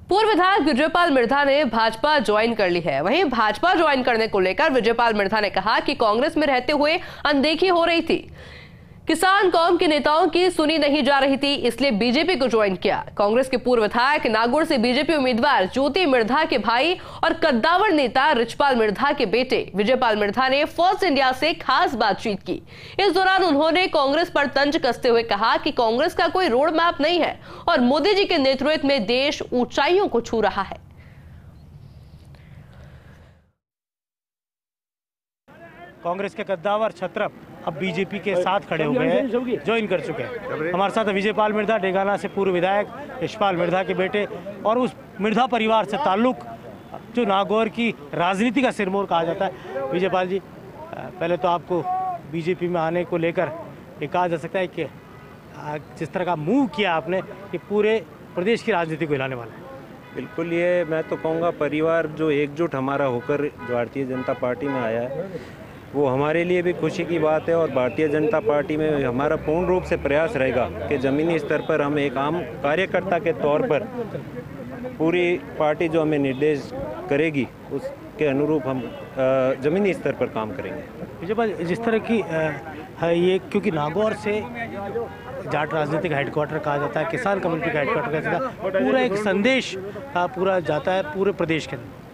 पूर्व विधायक विजयपाल मिर्धा ने भाजपा ज्वाइन कर ली है। वहीं भाजपा ज्वाइन करने को लेकर विजयपाल मिर्धा ने कहा कि कांग्रेस में रहते हुए अनदेखी हो रही थी, किसान कौम के नेताओं की सुनी नहीं जा रही थी, इसलिए बीजेपी को ज्वाइन किया। कांग्रेस के पूर्व विधायक नागौर से बीजेपी उम्मीदवार ज्योति मिर्धा के भाई और कद्दावर नेता रिचपाल मिर्धा के बेटे विजयपाल मिर्धा ने फर्स्ट इंडिया से खास बातचीत की। इस दौरान उन्होंने कांग्रेस पर तंज कसते हुए कहा कि कांग्रेस का कोई रोड मैप नहीं है और मोदी जी के नेतृत्व में देश ऊंचाइयों को छू रहा है। कांग्रेस के कद्दावर छत्रप अब बीजेपी के साथ खड़े हो गए हैं, ज्वाइन कर चुके हैं। हमारे साथ विजयपाल मिर्धा, डेगाना से पूर्व विधायक रिचपाल मिर्धा के बेटे और उस मिर्धा परिवार से ताल्लुक जो नागौर की राजनीति का सिरमौर कहा जाता है। विजयपाल जी, पहले तो आपको बीजेपी में आने को लेकर ये कहा जा सकता है कि जिस तरह का मूव किया आपने, ये पूरे प्रदेश की राजनीति को हिलाने वाला है। बिल्कुल, ये मैं तो कहूँगा परिवार जो एकजुट हमारा होकर भारतीय जनता पार्टी में आया है, वो हमारे लिए भी खुशी की बात है। और भारतीय जनता पार्टी में हमारा पूर्ण रूप से प्रयास रहेगा कि ज़मीनी स्तर पर हम एक आम कार्यकर्ता के तौर पर पूरी पार्टी जो हमें निर्देश करेगी उसके अनुरूप हम ज़मीनी स्तर पर काम करेंगे। विजयपाल, जिस तरह की है ये, क्योंकि नागौर से जाट राजनीतिक हेडक्वार्टर कहा जाता है, किसान कम्युनिटी का हेडक्वार्टर कहा जाता है, पूरा एक संदेश पूरा जाता है पूरे प्रदेश के अंदर।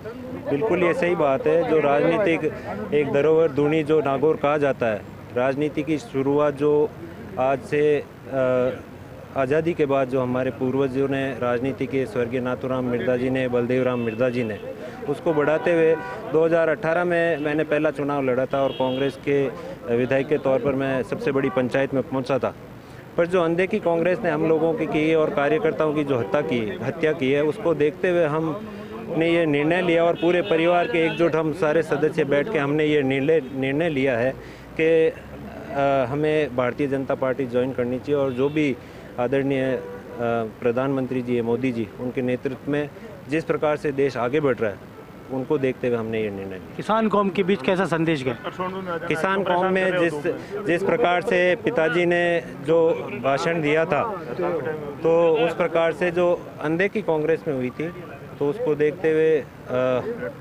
बिल्कुल, ये सही बात है। जो राजनीतिक एक धरोहर धुनी जो नागौर कहा जाता है, राजनीति की शुरुआत जो आज से आज़ादी के बाद जो हमारे पूर्वजों ने राजनीति के, स्वर्गीय नाथूराम मिर्धा जी ने, बलदेव राम मिर्धा जी ने, उसको बढ़ाते हुए 2018 में मैंने पहला चुनाव लड़ा था और कांग्रेस के विधायक के तौर पर मैं सबसे बड़ी पंचायत में पहुंचा था। पर जो अनदेखी कांग्रेस ने हम लोगों की है और कार्यकर्ताओं की जो हत्या की है, उसको देखते हुए हमने ये निर्णय लिया और पूरे परिवार के एकजुट हम सारे सदस्य बैठ के हमने ये निर्णय लिया है कि हमें भारतीय जनता पार्टी ज्वाइन करनी चाहिए। और जो भी आदरणीय प्रधानमंत्री जी मोदी जी, उनके नेतृत्व में जिस प्रकार से देश आगे बढ़ रहा है, उनको देखते हुए हमने ये निर्णय लिया। किसान कौम के बीच कैसा संदेश गया? किसान कौम में जिस प्रकार से पिताजी ने जो भाषण दिया था, तो उस प्रकार से जो अनदेखी कांग्रेस में हुई थी, तो उसको देखते हुए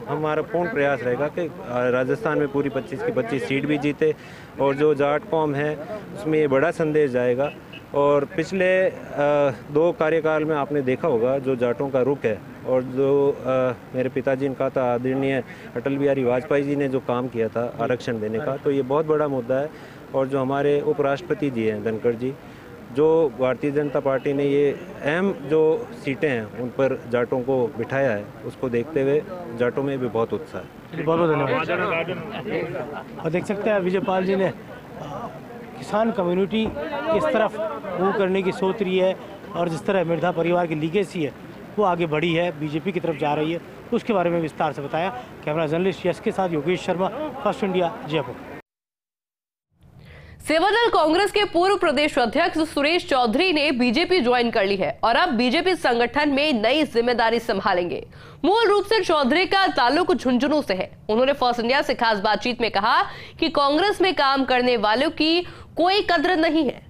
हमारा पूर्ण प्रयास रहेगा कि राजस्थान में पूरी 25 की 25 सीट भी जीते। और जो जाट कौम है उसमें ये बड़ा संदेश जाएगा। और पिछले 2 कार्यकाल में आपने देखा होगा जो जाटों का रुख है, और जो मेरे पिताजी ने कहा था, आदरणीय अटल बिहारी वाजपेयी जी ने जो काम किया था आरक्षण देने का, तो ये बहुत बड़ा मुद्दा है। और जो हमारे उपराष्ट्रपति जी हैं धनखड़ जी, जो भारतीय जनता पार्टी ने ये अहम जो सीटें हैं उन पर जाटों को बिठाया है, उसको देखते हुए जाटों में भी बहुत उत्साह है। बहुत बहुत धन्यवाद। और देख सकते हैं विजयपाल जी ने किसान कम्युनिटी किस तरफ मूव करने की सोच रही है, और जिस तरह मिर्धा परिवार की लीगेसी है वो आगे बढ़ी है, बीजेपी की तरफ जा रही है, उसके बारे में विस्तार से बताया। कैमरा जर्नलिस्ट यश के साथ योगेश शर्मा, फर्स्ट इंडिया, जयपुर। सेवादल कांग्रेस के पूर्व प्रदेश अध्यक्ष सुरेश चौधरी ने बीजेपी ज्वाइन कर ली है और अब बीजेपी संगठन में नई जिम्मेदारी संभालेंगे। मूल रूप से चौधरी का ताल्लुक झुंझुनू से है। उन्होंने फर्स्ट इंडिया से खास बातचीत में कहा कि कांग्रेस में काम करने वालों की कोई कद्र नहीं है।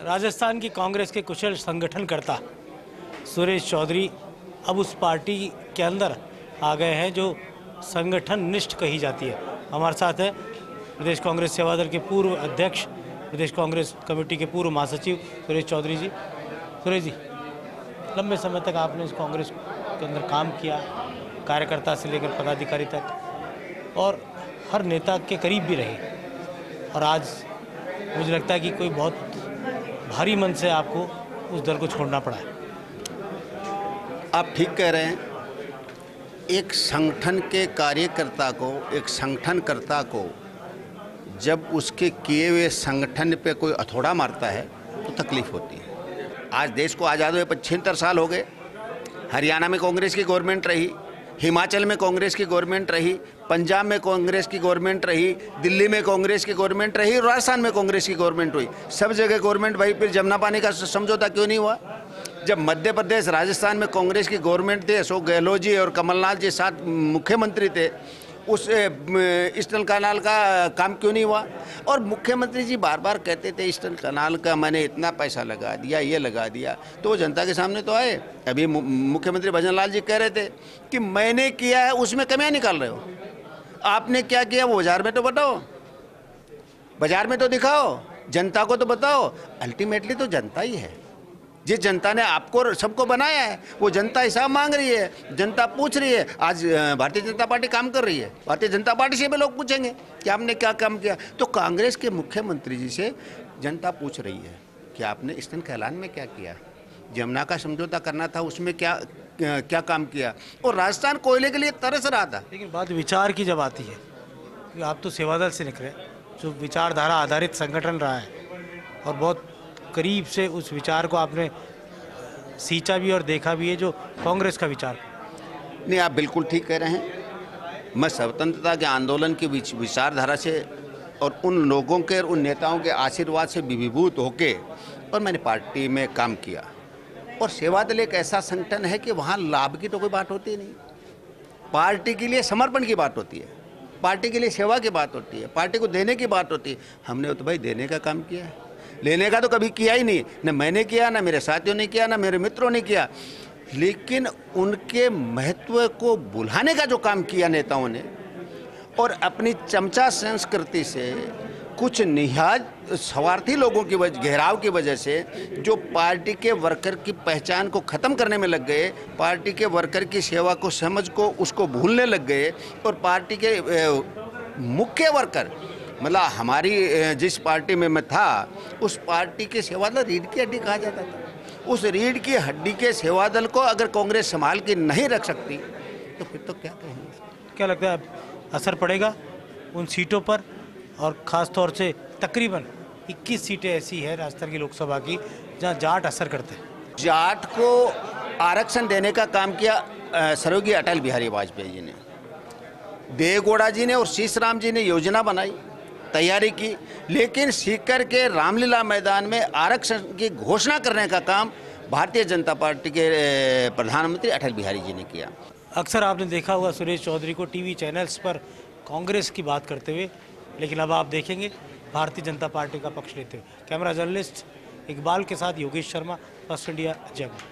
राजस्थान की कांग्रेस के कुशल संगठनकर्ता सुरेश चौधरी अब उस पार्टी के अंदर आ गए हैं जो संगठन निष्ठ कही जाती है। हमारे साथ है प्रदेश कांग्रेस सेवा दल के पूर्व अध्यक्ष, प्रदेश कांग्रेस कमेटी के पूर्व महासचिव सुरेश चौधरी जी। सुरेश जी, लंबे समय तक आपने इस कांग्रेस के अंदर काम किया, कार्यकर्ता से लेकर पदाधिकारी तक, और हर नेता के करीब भी रहे, और आज मुझे लगता है कि कोई बहुत भारी मन से आपको उस दल को छोड़ना पड़ा है। आप ठीक कह रहे हैं। एक संगठन के कार्यकर्ता को, एक संगठनकर्ता को जब उसके किए हुए संगठन पे कोई हथौड़ा मारता है तो तकलीफ होती है। आज देश को आज़ाद हुए 75 साल हो गए। हरियाणा में कांग्रेस की गवर्नमेंट रही, हिमाचल में कांग्रेस की गवर्नमेंट रही, पंजाब में कांग्रेस की गवर्नमेंट रही, दिल्ली में कांग्रेस की गवर्नमेंट रही, राजस्थान में कांग्रेस की गवर्नमेंट हुई। सब जगह गवर्नमेंट भाई, फिर जमुना पानी का समझौता क्यों नहीं हुआ? जब मध्य प्रदेश, राजस्थान में कांग्रेस की गवर्नमेंट थी, अशोक गहलोत जी और कमलनाथ जी साथ मुख्यमंत्री थे, उस ईस्टर्न कनाल का काम क्यों नहीं हुआ? और मुख्यमंत्री जी बार बार कहते थे ईस्टर्न कनाल का मैंने इतना पैसा लगा दिया, ये लगा दिया, तो वो जनता के सामने तो आए। अभी मुख्यमंत्री भजन लाल जी कह रहे थे कि मैंने किया है, उसमें कमियां निकाल रहे हो। आपने क्या किया वो बाजार में तो बताओ, बाजार में तो दिखाओ, जनता को तो बताओ। अल्टीमेटली तो जनता ही है, जिस जनता ने आपको सबको बनाया है वो जनता हिसाब मांग रही है, जनता पूछ रही है। आज भारतीय जनता पार्टी काम कर रही है, भारतीय जनता पार्टी से भी लोग पूछेंगे कि आपने क्या काम किया। तो कांग्रेस के मुख्यमंत्री जी से जनता पूछ रही है कि आपने ईस्टर्न कैलान में क्या किया, जमुना का समझौता करना था उसमें क्या काम किया। और राजस्थान कोयले के लिए तरस रहा था। लेकिन बात विचार की जब आती है कि आप तो सेवादल से निकले, जो विचारधारा आधारित संगठन रहा है और बहुत करीब से उस विचार को आपने सींचा भी और देखा भी है, जो कांग्रेस का विचार। नहीं, आप बिल्कुल ठीक कह रहे हैं। मैं स्वतंत्रता के आंदोलन की विचारधारा से और उन लोगों के, उन नेताओं के आशीर्वाद से विभूत होके और मैंने पार्टी में काम किया। और सेवादल एक ऐसा संगठन है कि वहाँ लाभ की तो कोई बात होती नहीं, पार्टी के लिए समर्पण की बात होती है, पार्टी के लिए सेवा की बात होती है, पार्टी को देने की बात होती है। हमने तो भाई देने का काम किया है, लेने का तो कभी किया ही नहीं। न मैंने किया, ना मेरे साथियों ने किया, ना मेरे मित्रों ने किया। लेकिन उनके महत्व को भुलाने का जो काम किया नेताओं ने, और अपनी चमचा संस्कृति से कुछ निहाज स्वार्थी लोगों की घेराव की वजह से जो पार्टी के वर्कर की पहचान को ख़त्म करने में लग गए, पार्टी के वर्कर की सेवा को, समझ को, उसको भूलने लग गए। और पार्टी के मुख्य वर्कर, मतलब हमारी जिस पार्टी में मैं था उस पार्टी के सेवादल रीढ़ की हड्डी कहा जाता था। उस रीढ़ की हड्डी के सेवादल को अगर कांग्रेस संभाल के नहीं रख सकती तो फिर तो क्या कहेंगे। क्या लगता है असर पड़ेगा उन सीटों पर? और ख़ास तौर से तकरीबन 21 सीटें ऐसी है राजस्थान की लोकसभा की जहां जाट असर करते हैं। जाट को आरक्षण देने का काम किया स्वर्गीय अटल बिहारी वाजपेयी जी ने, देवेगौड़ा जी ने और शीशराम जी ने योजना बनाई, तैयारी की। लेकिन सीकर के रामलीला मैदान में आरक्षण की घोषणा करने का काम भारतीय जनता पार्टी के प्रधानमंत्री अटल बिहारी जी ने किया। अक्सर आपने देखा हुआ सुरेश चौधरी को टीवी चैनल्स पर कांग्रेस की बात करते हुए, लेकिन अब आप देखेंगे भारतीय जनता पार्टी का पक्ष लेते हुए। कैमरा जर्नलिस्ट इकबाल के साथ योगेश शर्मा, फर्स्ट इंडिया, जयपुर।